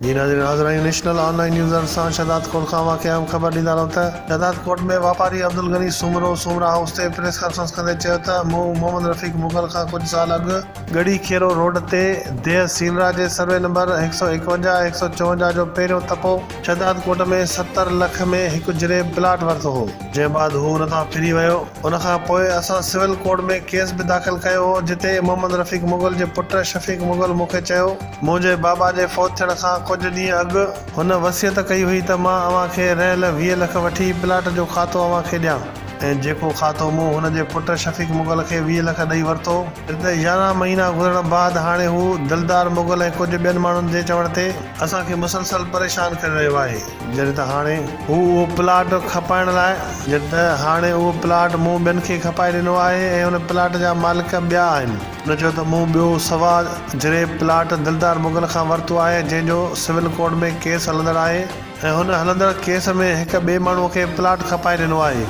जी नाज़रीन हाज़िर national online न्यूज़र सां शहदाद कोट खां वाक़िया ख़बर ॾींदा रहूं त शहदाद कोट में वापारी अब्दुल गनी सुमरा हाउस ते प्रेस कॉन्फ्रेंस कंदे चयो त मोहम्मद रफ़ीक मुग़ल खां कुझु साल अॻु गड़ी खेरो रोड ते देह सीलरा जे सर्वे नंबर 151 154 जो पहिरियों तपो शहदाद कोट में 70 लख में हिकु जिरे प्लाट वरितो हो, जंहिं बाद हू हुन तां फिरी वियो। उन खां पोइ असां सिविल कोर्ट में केस बि दाख़िल कयो हो, जिते मोहम्मद रफ़ीक मुग़ल जे पुट शफ़ीक मुग़ल मूंखे चयो मुंहिंजे बाबा जे फ़ौत थियण खां कुझु ॾींहं अॻु हुन वसियत कई हुई त मां अव्हांखे रहियल 20 लख वठी प्लाट जो खातो अव्हांखे ॾियां, ऐं जेको खातो मूं हुन जे पुट शफ़ीक मुग़ल खे 20 लख ॾेई वरितो। हिते 11 महीना गुज़रण बाद हाणे हू दिलदार मुग़ल ऐं कुझु ॿियनि माण्हुनि जे चवण ते असांखे मुसलसल परेशान करे रहियो आहे। जॾहिं त हाणे हू उहो प्लाट खपाइण लाइ उहो प्लाट मूं ॿियनि खे खपाए ॾिनो आहे ऐं हुन प्लाट जा मालिक ॿिया आहिनि। हुन चयो त मूं ॿियो सवा जिरे प्लाट दिलदार मुग़ल खां वरितो आहे, जंहिंजो सिविल कोर्ट में केस हलंदड़ आहे ऐं हुन हलंदड़ केस में हिकु ॿिए माण्हूअ खे प्लाट खपाए ॾिनो आहे।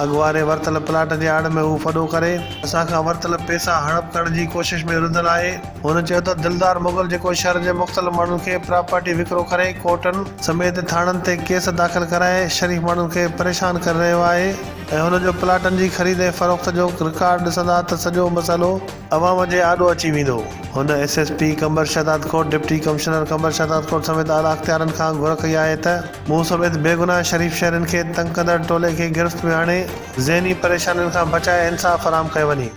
अॻुवारे वरितल प्लाट जे आड़ में हू फॾो करे असांखां वरितल पैसा हड़प करण जी कोशिश में रुधल आहे। हुन चयो त दिलदार मुग़ल जेको शहर जे मुख़्तलिफ़ माण्हुनि खे प्रॉपर्टी विकिरो करे कोर्टनि समेत थाणनि ते केस दाख़िल कराए शरीफ़ माण्हुनि खे परेशान करे रहियो आहे ऐं हुन जो प्लाटनि जी ख़रीद ऐं फ़रोख़्त जो रिकॉर्ड ॾिसंदा त सॼो मसइलो अवाम जे आॾो अची वेंदो। हुन SSP कंबर शहदाद कोट, डिप्टी कमिश्नर कंबर शहदाद कोट समेत आला अख़्तियारनि खां घुर कई आहे त मूं समेत बेगुनाह शरीफ़ शहरनि खे तंग कंदड़ टोले खे गिरफ़्त में आणे ज़हनी परेशानियुनि खां बचाए इंसाफ़ फराहम कयो वञे।